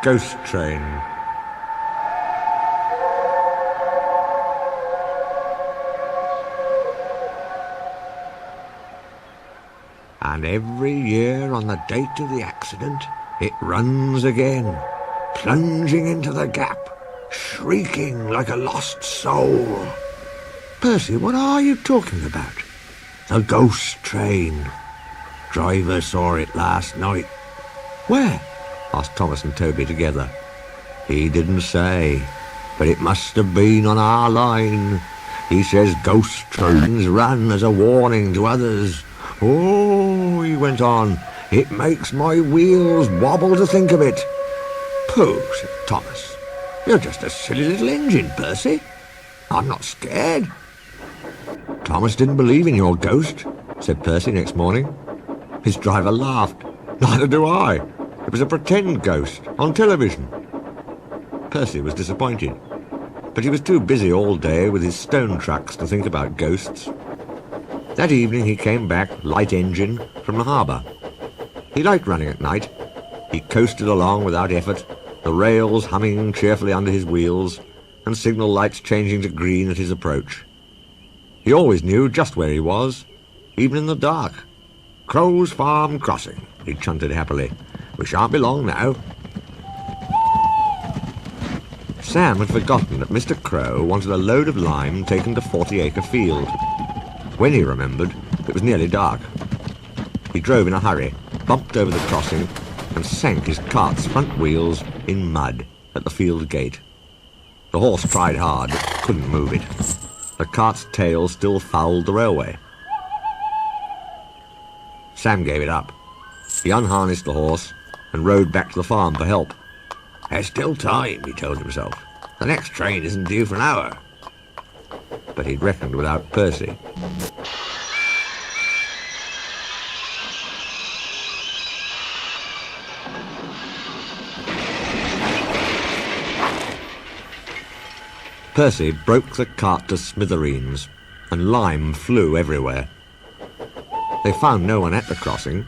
ghost train. And every year on the date of the accident, it runs again, plunging into the gap, shrieking like a lost soul. Percy, what are you talking about? The ghost train. Driver saw it last night. Where? Asked Thomas and Toby together. He didn't say, but it must have been on our line. He says ghost trains run as a warning to others. Oh, he went on, it makes my wheels wobble to think of it. Pooh, said Thomas. You're just a silly little engine, Percy. I'm not scared. Thomas didn't believe in your ghost, said Percy next morning. His driver laughed. Neither do I. It was a pretend ghost on television. Percy was disappointed, but he was too busy all day with his stone trucks to think about ghosts. That evening he came back, light engine, from the harbour. He liked running at night. He coasted along without effort, the rails humming cheerfully under his wheels, and signal lights changing to green at his approach. He always knew just where he was, even in the dark. Crow's Farm Crossing, he chunted happily. We shan't be long now. Sam had forgotten that Mr. Crow wanted a load of lime taken to 40-acre field. When he remembered, it was nearly dark. He drove in a hurry, bumped over the crossing, and sank his cart's front wheels in mud at the field gate. The horse tried hard, but couldn't move it. The cart's tail still fouled the railway. Sam gave it up. He unharnessed the horse and rode back to the farm for help. There's still time, he told himself. The next train isn't due for an hour. But he'd reckoned without Percy. Percy broke the cart to smithereens, and lime flew everywhere. They found no one at the crossing,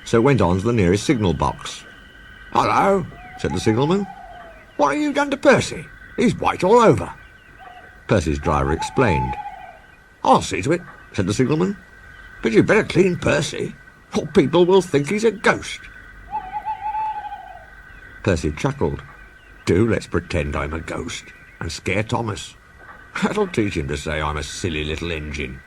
so went on to the nearest signal box. Hello, said the signalman. What have you done to Percy? He's white all over. Percy's driver explained. I'll see to it, said the signalman. But you'd better clean Percy, or people will think he's a ghost. Percy chuckled. Do let's pretend I'm a ghost and scare Thomas. That'll teach him to say I'm a silly little engine.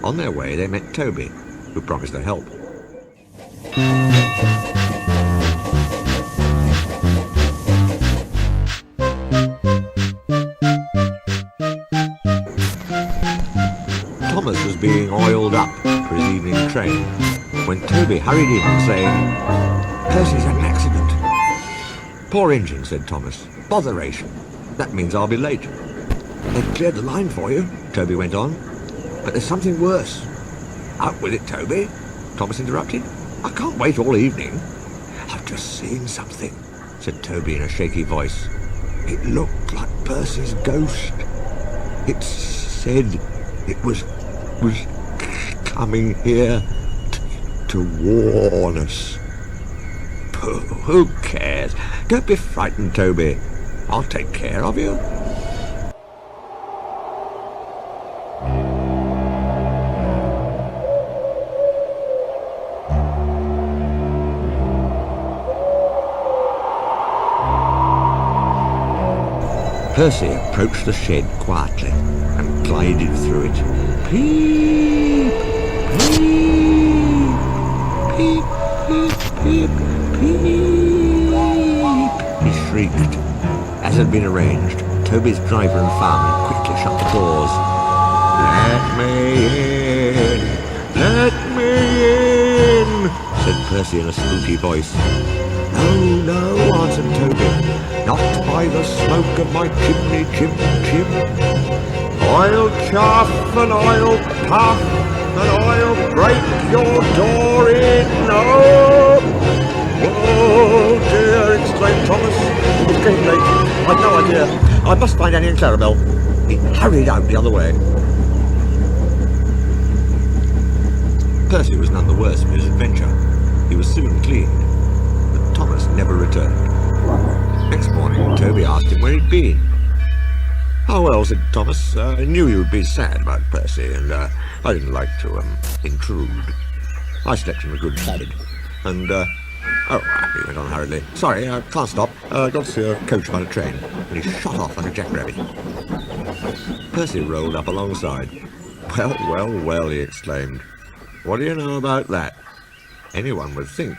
On their way, they met Toby, who promised to help. Thomas was being oiled up for his evening train when Toby hurried in saying, Percy's had an accident. Poor engine, said Thomas. Botheration. That means I'll be late. They've cleared the line for you, Toby went on. But there's something worse. Out with it, Toby, Thomas interrupted. I can't wait all evening. I've just seen something, said Toby in a shaky voice. It looked like Percy's ghost. It said it was coming here to warn us. Pooh, who cares? Don't be frightened, Toby. I'll take care of you. Percy approached the shed quietly and glided through it. Peep! Peep! Peep! Peep! Peep! Peep! He shrieked. As had been arranged, Toby's driver and fireman quickly shut the doors. Let me in! Let me in! Said Percy in a spooky voice. No, no, answered Toby. Not by the smoke of my chimney, chim, chim. I'll chuff and I'll puff and I'll break your door in. No! Oh dear, exclaimed Thomas. It's getting late. I've no idea. I must find Annie and Clarabelle. He hurried out the other way. none the worse for his adventure. He was soon cleaned, but Thomas never returned. Next morning, Toby asked him where he'd been. "Oh, well," said Thomas, "I knew you'd be sad about Percy, and I didn't like to intrude. I slept in a good bed, and oh," he went on hurriedly, "sorry, I can't stop. Got to see a coach about a train." And he shot off like a jackrabbit. Percy rolled up alongside. "Well, well, well," he exclaimed. "What do you know about that?" "Anyone would think,"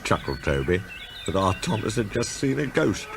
chuckled Toby, "that our Thomas had just seen a ghost."